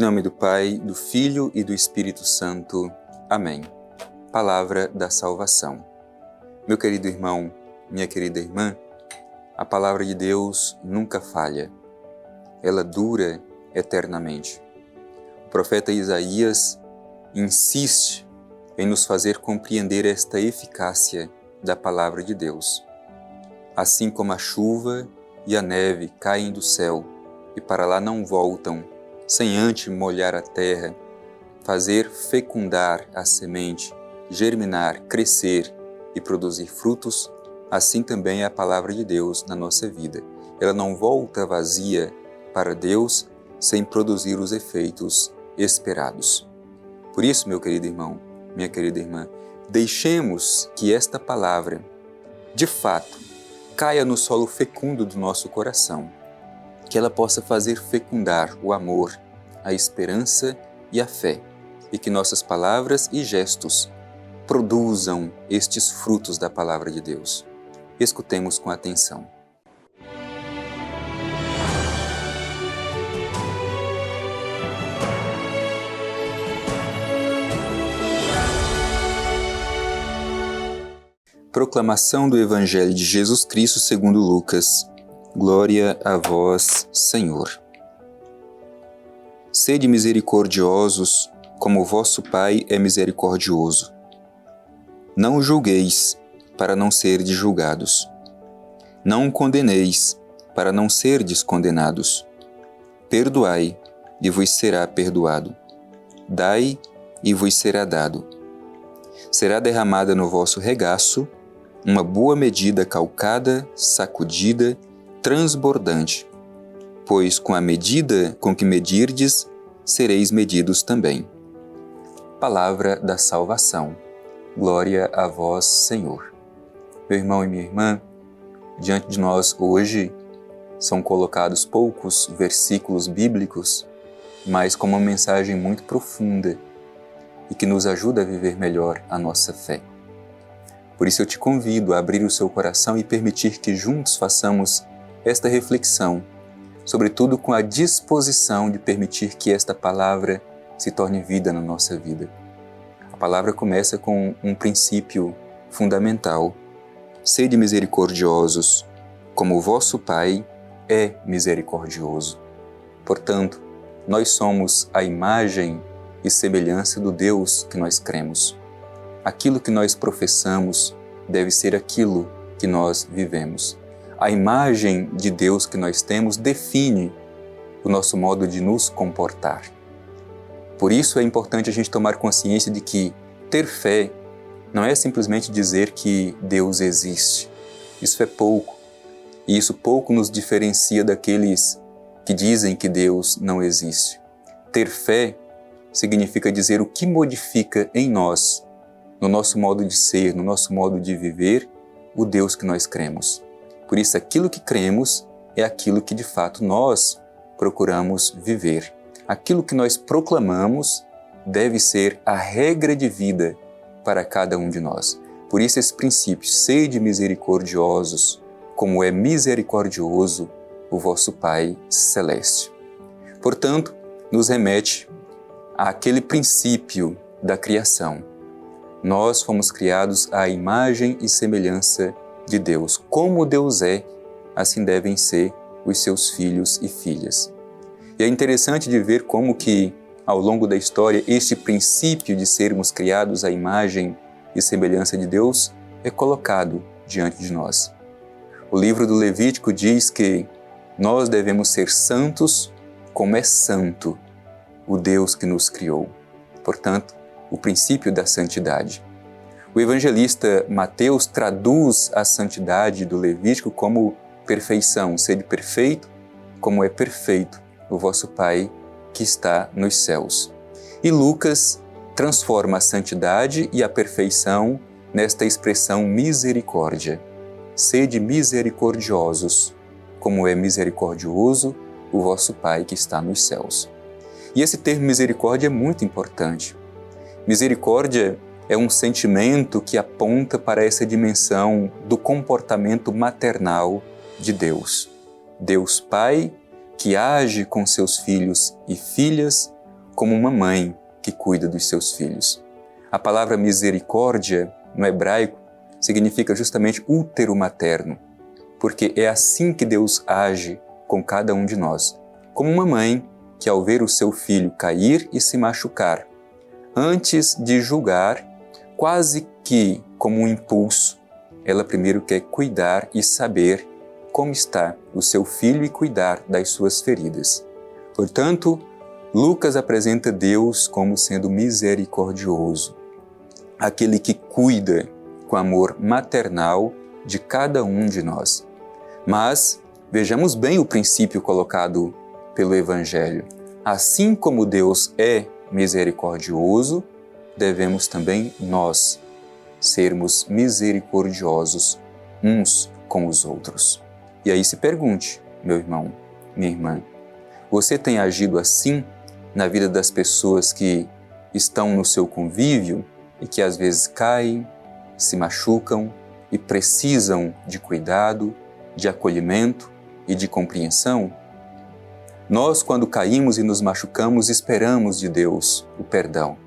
nome do Pai, do Filho e do Espírito Santo. Amém. Palavra da salvação. Meu querido irmão, minha querida irmã, a palavra de Deus nunca falha. Ela dura eternamente. O profeta Isaías insiste em nos fazer compreender esta eficácia da palavra de Deus. Assim como a chuva e a neve caem do céu e para lá não voltam, sem antes molhar a terra, fazer fecundar a semente, germinar, crescer e produzir frutos, assim também é a palavra de Deus na nossa vida. Ela não volta vazia para Deus sem produzir os efeitos esperados. Por isso, meu querido irmão, minha querida irmã, deixemos que esta palavra, de fato, caia no solo fecundo do nosso coração, que ela possa fazer fecundar o amor, a esperança e a fé, e que nossas palavras e gestos produzam estes frutos da palavra de Deus. Escutemos com atenção. Proclamação do Evangelho de Jesus Cristo segundo Lucas. Glória a vós, Senhor. Sede misericordiosos, como o vosso Pai é misericordioso. Não julgueis, para não serdes julgados. Não condeneis, para não serdes condenados. Perdoai, e vos será perdoado. Dai, e vos será dado. Será derramada no vosso regaço uma boa medida calcada, sacudida, transbordante, pois com a medida com que medirdes, sereis medidos também. Palavra da salvação. Glória a vós, Senhor. Meu irmão e minha irmã, diante de nós hoje são colocados poucos versículos bíblicos, mas com uma mensagem muito profunda e que nos ajuda a viver melhor a nossa fé. Por isso eu te convido a abrir o seu coração e permitir que juntos façamos esta reflexão, sobretudo com a disposição de permitir que esta palavra se torne vida na nossa vida. A palavra começa com um princípio fundamental. Sede misericordiosos, como o vosso Pai é misericordioso. Portanto, nós somos a imagem e semelhança do Deus que nós cremos. Aquilo que nós professamos deve ser aquilo que nós vivemos. A imagem de Deus que nós temos define o nosso modo de nos comportar. Por isso é importante a gente tomar consciência de que ter fé não é simplesmente dizer que Deus existe. Isso é pouco. E isso pouco nos diferencia daqueles que dizem que Deus não existe. Ter fé significa dizer o que modifica em nós, no nosso modo de ser, no nosso modo de viver, o Deus que nós cremos. Por isso, aquilo que cremos é aquilo que de fato nós procuramos viver. Aquilo que nós proclamamos deve ser a regra de vida para cada um de nós. Por isso, esse princípio, sede misericordiosos, como é misericordioso o vosso Pai Celeste. Portanto, nos remete àquele princípio da criação. Nós fomos criados à imagem e semelhança de Deus. Como Deus é, assim devem ser os seus filhos e filhas. E é interessante de ver como que, ao longo da história, este princípio de sermos criados à imagem e semelhança de Deus é colocado diante de nós. O livro do Levítico diz que nós devemos ser santos como é santo o Deus que nos criou. Portanto, o princípio da santidade. O evangelista Mateus traduz a santidade do Levítico como perfeição. Sede perfeito, como é perfeito o vosso Pai que está nos céus. E Lucas transforma a santidade e a perfeição nesta expressão misericórdia. Sede misericordiosos, como é misericordioso o vosso Pai que está nos céus. E esse termo misericórdia é muito importante. Misericórdia é um sentimento que aponta para essa dimensão do comportamento maternal de Deus. Deus Pai que age com seus filhos e filhas como uma mãe que cuida dos seus filhos. A palavra misericórdia, no hebraico, significa justamente útero materno, porque é assim que Deus age com cada um de nós, como uma mãe que, ao ver o seu filho cair e se machucar, antes de julgar, quase que como um impulso, ela primeiro quer cuidar e saber como está o seu filho e cuidar das suas feridas. Portanto, Lucas apresenta Deus como sendo misericordioso, aquele que cuida com amor maternal de cada um de nós. Mas vejamos bem o princípio colocado pelo Evangelho. Assim como Deus é misericordioso, devemos também nós sermos misericordiosos uns com os outros. E aí se pergunte, meu irmão, minha irmã, você tem agido assim na vida das pessoas que estão no seu convívio e que às vezes caem, se machucam e precisam de cuidado, de acolhimento e de compreensão? Nós, quando caímos e nos machucamos, esperamos de Deus o perdão.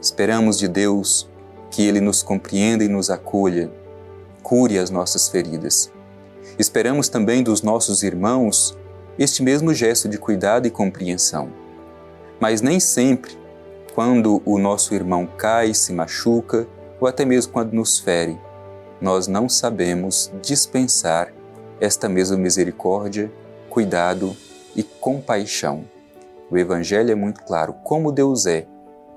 Esperamos de Deus que Ele nos compreenda e nos acolha, cure as nossas feridas. Esperamos também dos nossos irmãos este mesmo gesto de cuidado e compreensão. Mas nem sempre, quando o nosso irmão cai, se machuca, ou até mesmo quando nos fere, nós não sabemos dispensar esta mesma misericórdia, cuidado e compaixão. O Evangelho é muito claro, como Deus é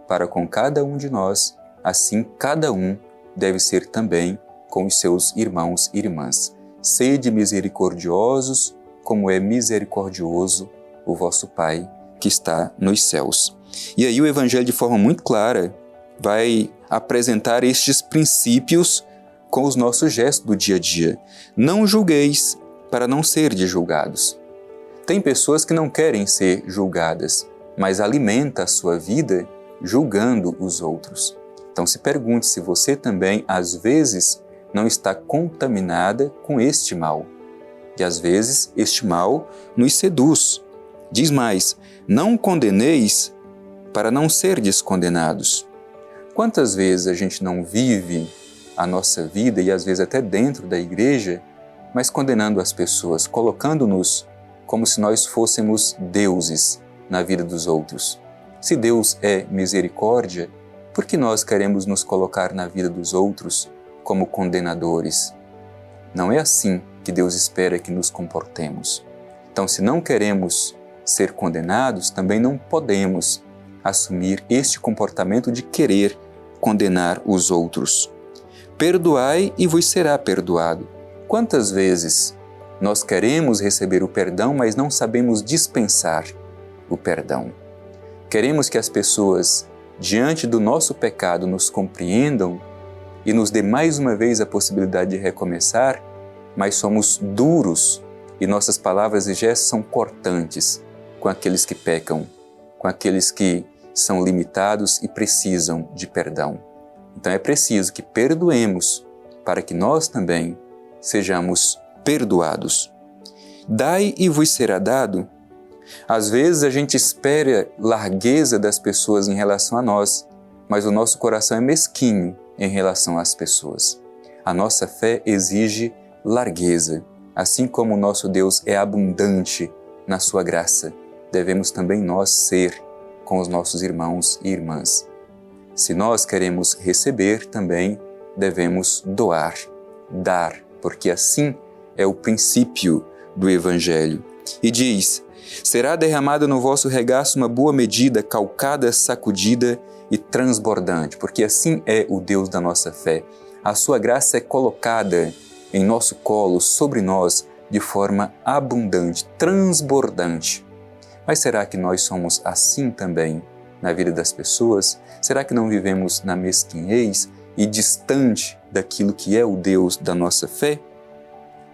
para com cada um de nós, assim cada um deve ser também com os seus irmãos e irmãs. Sede misericordiosos, como é misericordioso o vosso Pai que está nos céus. E aí o Evangelho, de forma muito clara, vai apresentar estes princípios com os nossos gestos do dia a dia. Não julgueis, para não serdes julgados. Tem pessoas que não querem ser julgadas, mas alimenta a sua vida julgando os outros. Então se pergunte se você também, às vezes, não está contaminada com este mal. E às vezes este mal nos seduz. Diz mais, não condeneis para não serdes condenados. Quantas vezes a gente não vive a nossa vida, e às vezes até dentro da igreja, mas condenando as pessoas, colocando-nos como se nós fôssemos deuses na vida dos outros. Se Deus é misericórdia, por que nós queremos nos colocar na vida dos outros como condenadores? Não é assim que Deus espera que nos comportemos. Então, se não queremos ser condenados, também não podemos assumir este comportamento de querer condenar os outros. Perdoai e vos será perdoado. Quantas vezes nós queremos receber o perdão, mas não sabemos dispensar o perdão? Queremos que as pessoas, diante do nosso pecado, nos compreendam e nos dê mais uma vez a possibilidade de recomeçar, mas somos duros e nossas palavras e gestos são cortantes com aqueles que pecam, com aqueles que são limitados e precisam de perdão. Então é preciso que perdoemos para que nós também sejamos perdoados. Dai e vos será dado. Às vezes a gente espera largueza das pessoas em relação a nós, mas o nosso coração é mesquinho em relação às pessoas. A nossa fé exige largueza. Assim como o nosso Deus é abundante na sua graça, devemos também nós ser com os nossos irmãos e irmãs. Se nós queremos receber, também devemos doar, dar, porque assim é o princípio do Evangelho. E diz, será derramada no vosso regaço uma boa medida, calcada, sacudida e transbordante, porque assim é o Deus da nossa fé. A sua graça é colocada em nosso colo, sobre nós, de forma abundante, transbordante. Mas será que nós somos assim também na vida das pessoas? Será que não vivemos na mesquinhez e distante daquilo que é o Deus da nossa fé?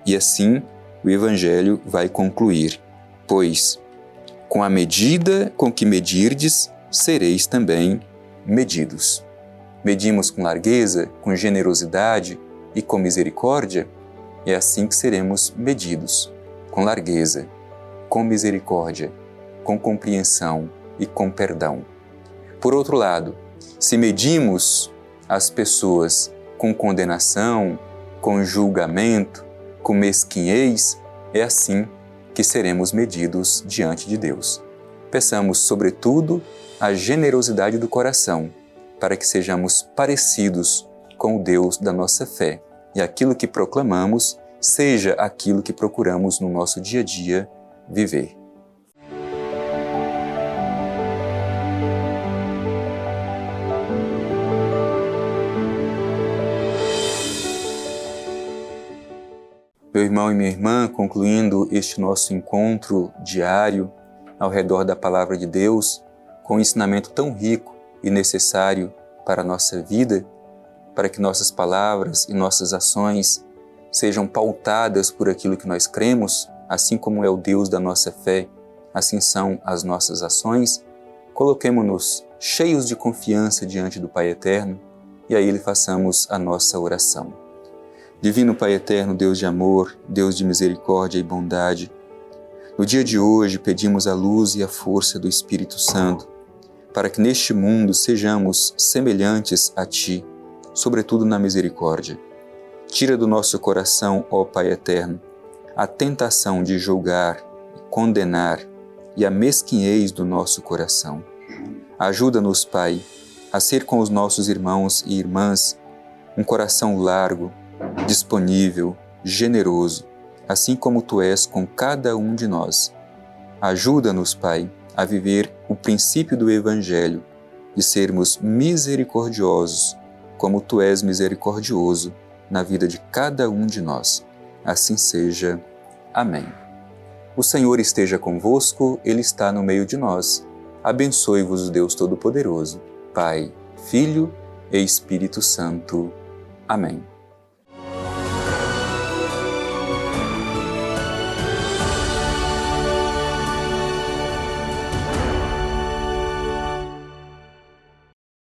E assim o Evangelho vai concluir, pois com a medida com que medirdes, sereis também medidos. Medimos com largueza, com generosidade e com misericórdia, é assim que seremos medidos, com largueza, com misericórdia, com compreensão e com perdão. Por outro lado, se medimos as pessoas com condenação, com julgamento, com mesquinhez, é assim que seremos medidos diante de Deus. Peçamos, sobretudo, a generosidade do coração, para que sejamos parecidos com o Deus da nossa fé e aquilo que proclamamos seja aquilo que procuramos no nosso dia a dia viver. Meu irmão e minha irmã, concluindo este nosso encontro diário ao redor da Palavra de Deus, com um ensinamento tão rico e necessário para a nossa vida, para que nossas palavras e nossas ações sejam pautadas por aquilo que nós cremos, assim como é o Deus da nossa fé, assim são as nossas ações, coloquemo-nos cheios de confiança diante do Pai Eterno e a Ele façamos a nossa oração. Divino Pai Eterno, Deus de amor, Deus de misericórdia e bondade, no dia de hoje pedimos a luz e a força do Espírito Santo para que neste mundo sejamos semelhantes a Ti, sobretudo na misericórdia. Tira do nosso coração, ó Pai Eterno, a tentação de julgar, condenar e a mesquinhez do nosso coração. Ajuda-nos, Pai, a ser com os nossos irmãos e irmãs um coração largo, disponível, generoso, assim como Tu és com cada um de nós. Ajuda-nos, Pai, a viver o princípio do Evangelho, de sermos misericordiosos, como Tu és misericordioso na vida de cada um de nós. Assim seja. Amém. O Senhor esteja convosco, Ele está no meio de nós. Abençoe-vos o Deus Todo-Poderoso, Pai, Filho e Espírito Santo. Amém.